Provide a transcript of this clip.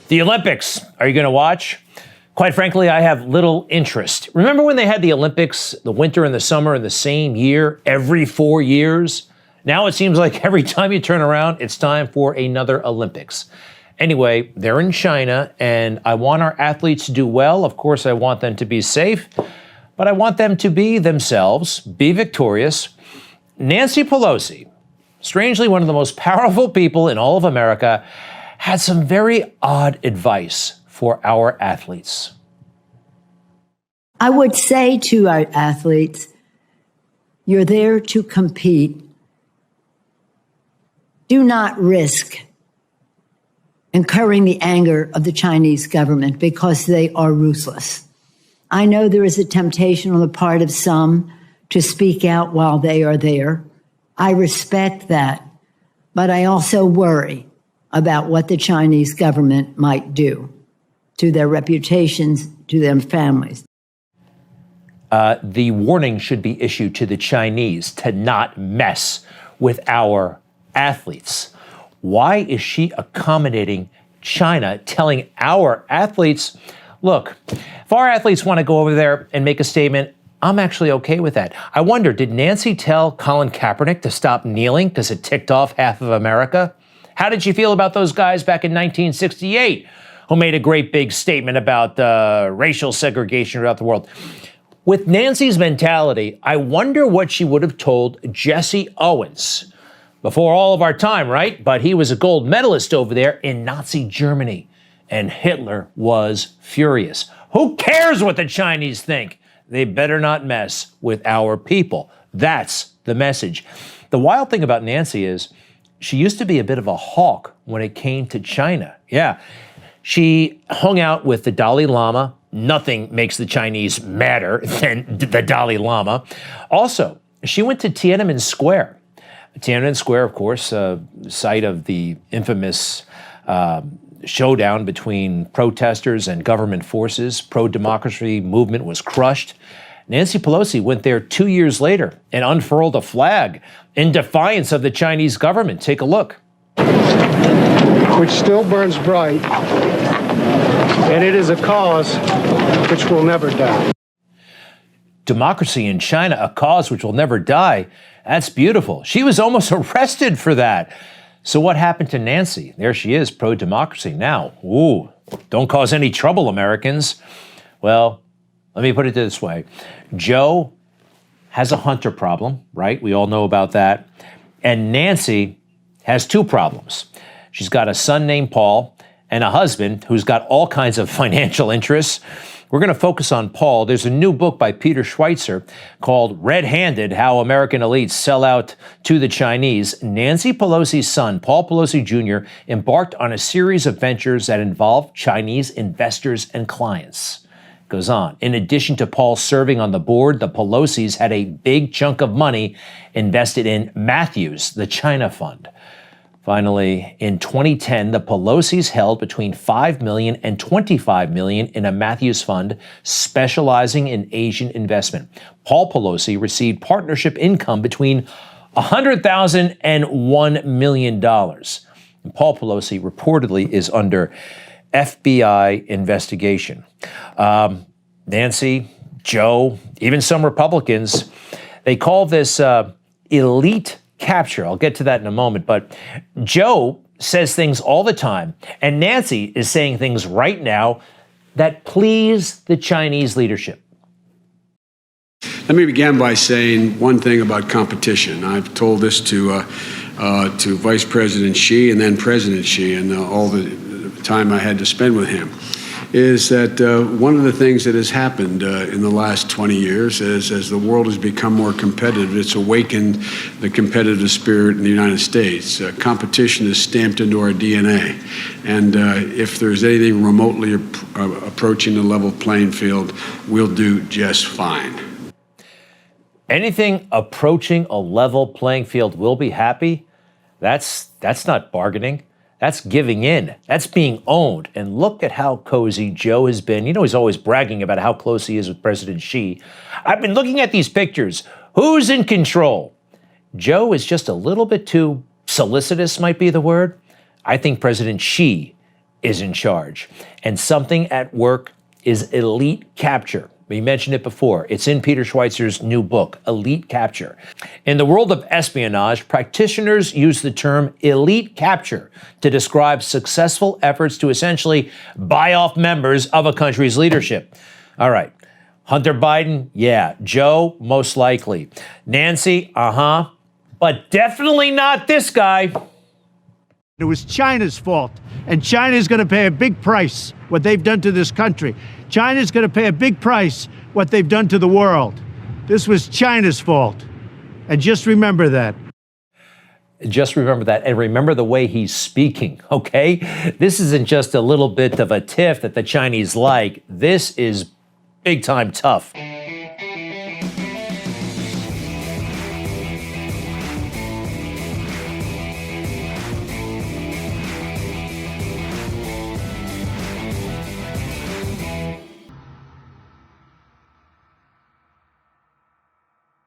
The Olympics. Are you going to watch? Quite frankly, I have little interest. Remember when they had the Olympics, the winter and the summer in the same year, every 4 years? Now it seems like every time you turn around, it's time for another Olympics. Anyway, they're in China, and I want our athletes to do well. Of course, I want them to be safe, but I want them to be themselves, be victorious. Nancy Pelosi, strangely one of the most powerful people in all of America, had some very odd advice for our athletes. I would say to our athletes, you're there to compete. Do not risk incurring the anger of the Chinese government because they are ruthless. I know there is a temptation on the part of some to speak out while they are there. I respect that, but I also worry about what the Chinese government might do to their reputations, to their families. The warning should be issued to the Chinese to not mess with our athletes. Why is she accommodating China, telling our athletes, look, if our athletes want to go over there and make a statement, I'm actually okay with that. I wonder, did Nancy tell Colin Kaepernick to stop kneeling because it ticked off half of America? How did she feel about those guys back in 1968 who made a great big statement about racial segregation throughout the world? With Nancy's mentality, I wonder what she would have told Jesse Owens before all of our time, right? But he was a gold medalist over there in Nazi Germany, and Hitler was furious. Who cares what the Chinese think? They better not mess with our people. That's the message. The wild thing about Nancy is she used to be a bit of a hawk when it came to China. Yeah, she hung out with the Dalai Lama. Nothing makes the Chinese madder than the Dalai Lama. Also, she went to Tiananmen Square. Tiananmen Square, of course, site of the infamous showdown between protesters and government forces. Pro-democracy movement was crushed. Nancy Pelosi went there 2 years later and unfurled a flag in defiance of the Chinese government. Take a look. Which still burns bright, and it is a cause which will never die. Democracy in China, a cause which will never die. That's beautiful. She was almost arrested for that. So what happened to Nancy? There she is, pro-democracy. Now, ooh, don't cause any trouble, Americans. Well, let me put it this way. Joe has a hunter problem, right? We all know about that. And Nancy has two problems. She's got a son named Paul and a husband who's got all kinds of financial interests. We're going to focus on Paul. There's a new book by Peter Schweitzer called Red-Handed: How American Elites Sell Out to the Chinese. Nancy Pelosi's son, Paul Pelosi Jr., embarked on a series of ventures that involve Chinese investors and clients. Goes on. In addition to Paul serving on the board, the Pelosi's had a big chunk of money invested in Matthews, the China Fund. Finally, in 2010, the Pelosi's held between $5 million and $25 million in a Matthews fund specializing in Asian investment. Paul Pelosi received partnership income between $100,000 and $1 million. And Paul Pelosi reportedly is under FBI investigation. Nancy, Joe, even some Republicans, they call this elite capture. I'll get to that in a moment. But Joe says things all the time, and Nancy is saying things right now that please the Chinese leadership. Let me begin by saying one thing about competition. I've told this to Vice President Xi and then President Xi, and all the time I had to spend with him, is that one of the things that has happened in the last 20 years is as the world has become more competitive, it's awakened the competitive spirit in the United States. Competition is stamped into our DNA. And if there's anything remotely approaching the level playing field, we'll do just fine. Anything approaching a level playing field will be happy. That's not bargaining. That's giving in. That's being owned. And look at how cozy Joe has been. You know, he's always bragging about how close he is with President Xi. I've been looking at these pictures. Who's in control? Joe is just a little bit too solicitous, might be the word. I think President Xi is in charge. And something at work is elite capture. We mentioned it before. It's in Peter Schweizer's new book, Elite Capture. In the world of espionage, practitioners use the term elite capture to describe successful efforts to essentially buy off members of a country's leadership. All right. Hunter Biden? Yeah. Joe? Most likely. Nancy? Uh-huh. But definitely not this guy. It was China's fault, and China's going to pay a big price, what they've done to this country. China's going to pay a big price, what they've done to the world. This was China's fault, and just remember that. Just remember that, and remember the way he's speaking, okay? This isn't just a little bit of a tiff that the Chinese like. This is big-time tough.